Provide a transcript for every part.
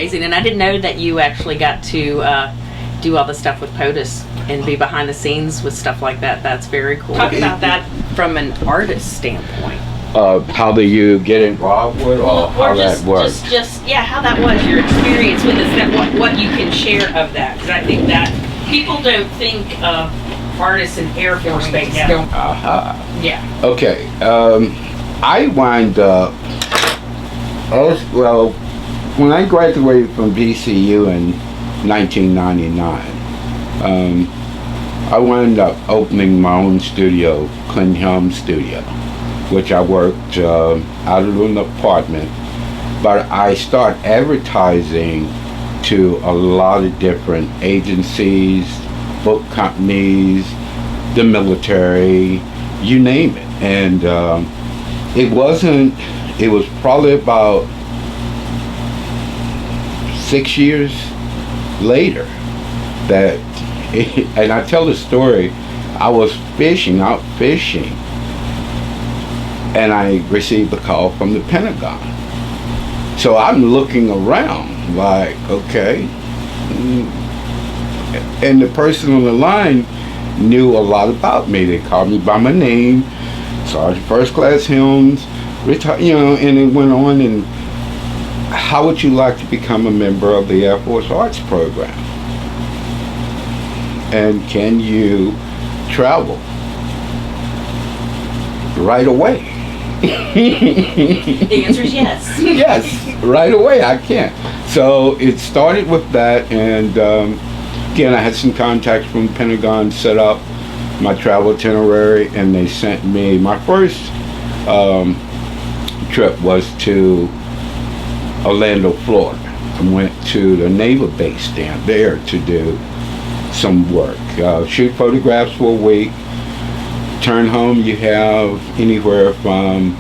amazing. And I didn't know that you actually got to do all the stuff with POTUS and be behind the scenes with stuff like that. That's very cool. Talk about that from an artist standpoint. How do you get involved with, or how that works? How that was your experience with it. What you can share of that, because I think that people don't think of artists in Air Force Base. Yeah. Okay. I wind up. Well, when I graduated from VCU in 1999, I wound up opening my own studio, Helms Studio, which I worked out of an apartment, but I started advertising to a lot of different agencies, book companies, the military, you name it. And it was probably about 6 years later that, and I tell the story, I was out fishing, and I received a call from the Pentagon. So I'm looking around like, okay. And the person on the line knew a lot about me. They called me by my name, Sergeant First Class Helms, and it went on. And how would you like to become a member of the Air Force Arts Program? And can you travel right away? The answer is yes. Yes, right away I can. So it started with that, and again, I had some contacts from the Pentagon, set up my travel itinerary, and they sent me, my first trip was to Orlando, Florida. I went to the naval base down there to do some work, shoot photographs for a week. Turn home, you have anywhere from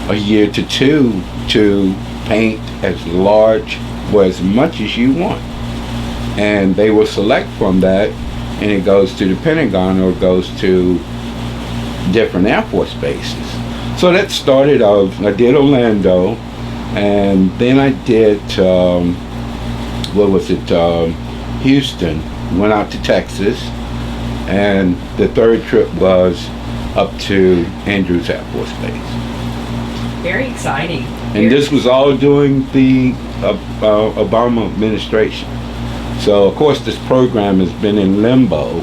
a year to two to paint as large or as much as you want. And they will select from that, and it goes to the Pentagon or it goes to different Air Force bases. So that started off, I did Orlando, and then I did, Houston, went out to Texas. And the third trip was up to Andrews Air Force Base. Very exciting. And this was all during the Obama administration. So, of course, this program has been in limbo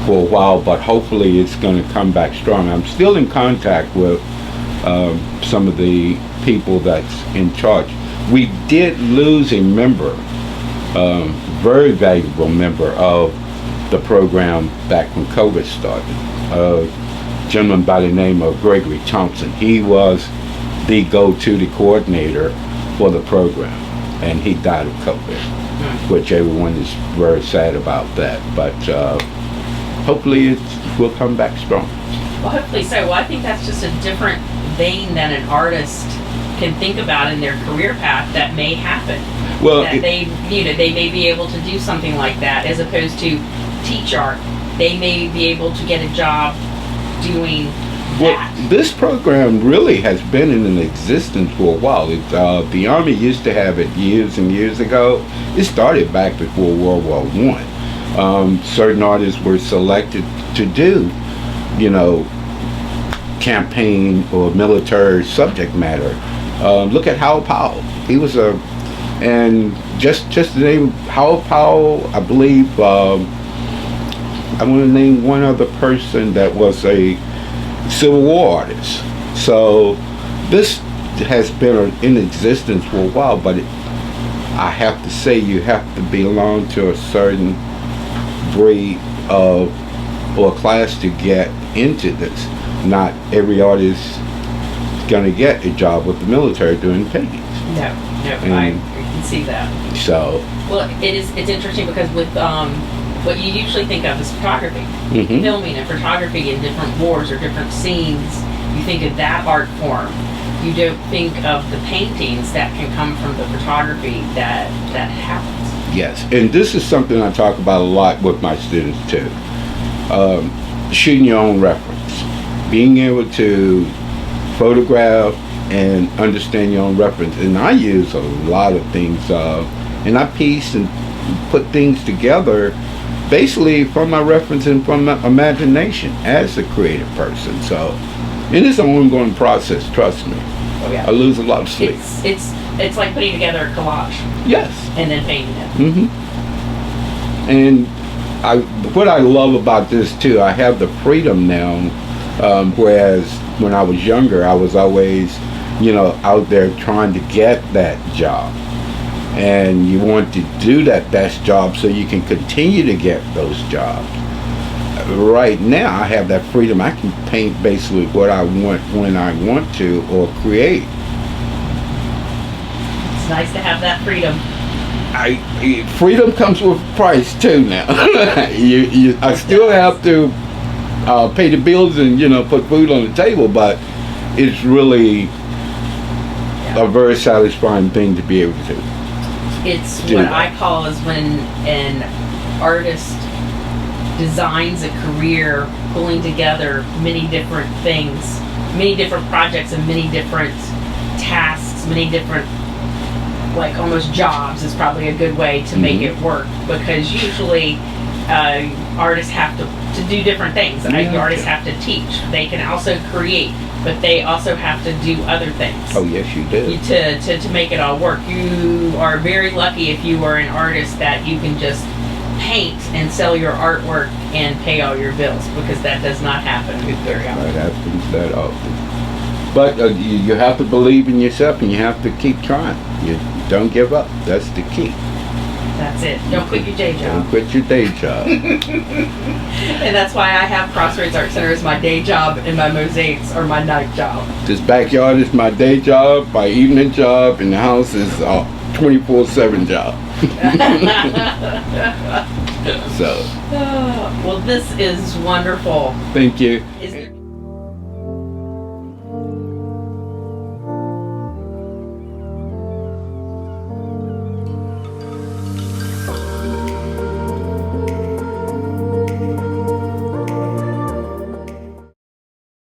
for a while, but hopefully it's going to come back strong. I'm still in contact with some of the people that's in charge. We did lose a member, very valuable member of the program back when COVID started. A gentleman by the name of Gregory Thompson. He was the the coordinator for the program, and he died of COVID, which everyone is very sad about that. But hopefully it will come back strong. Well, hopefully so. Well, I think that's just a different vein than an artist can think about in their career path that may happen. Well, that they may be able to do something like that as opposed to teach art. They may be able to get a job doing that. Well, this program really has been in existence for a while. The Army used to have it years and years ago. It started back before World War I. Certain artists were selected to do, campaign or military subject matter. Look at Howard Powell. He was and just the name Howard Powell, I believe. I want to name one other person that was a Civil War artist. So this has been in existence for a while, but I have to say you have to belong to a certain breed of or class to get into this. Not every artist is going to get a job with the military doing paintings. No, I can see that. So well, it's interesting because with what you usually think of as photography, filming and photography in different wars or different scenes, you think of that art form. You don't think of the paintings that can come from the photography that happens. Yes, and this is something I talk about a lot with my students too. Shooting your own reference. Being able to photograph and understand your own reference. And I use a lot of things, and I piece and put things together basically from my reference and from my imagination as a creative person. So, and it's an ongoing process, trust me. Oh, yeah. I lose a lot of sleep. It's like putting together a collage. Yes. And then painting it. Mm-hmm. And what I love about this too, I have the freedom now, whereas when I was younger, I was always, out there trying to get that job. And you want to do that best job so you can continue to get those jobs. Right now, I have that freedom. I can paint basically what I want when I want to, or create. It's nice to have that freedom. Freedom comes with a price too. Now, I still have to pay the bills and put food on the table, but it's really a very satisfying thing to be able to do. It's what I call is when an artist designs a career pulling together many different things, many different projects and many different tasks, many different, like almost jobs is probably a good way to make it work, because usually artists have to do different things. Artists have to teach. They can also create, but they also have to do other things. Oh yes, you do. To make it all work. You are very lucky if you are an artist that you can just paint and sell your artwork and pay all your bills, because that does not happen very often. That happens that often. But you have to believe in yourself, and you have to keep trying. You don't give up. That's the key. That's it. Don't quit your day job. Don't quit your day job. And that's why I have Crossroads Art Center as my day job, and my mosaics are my night job. This backyard is my day job, my evening job, and the house is a 24/7 job. So. Well, this is wonderful. Thank you. Is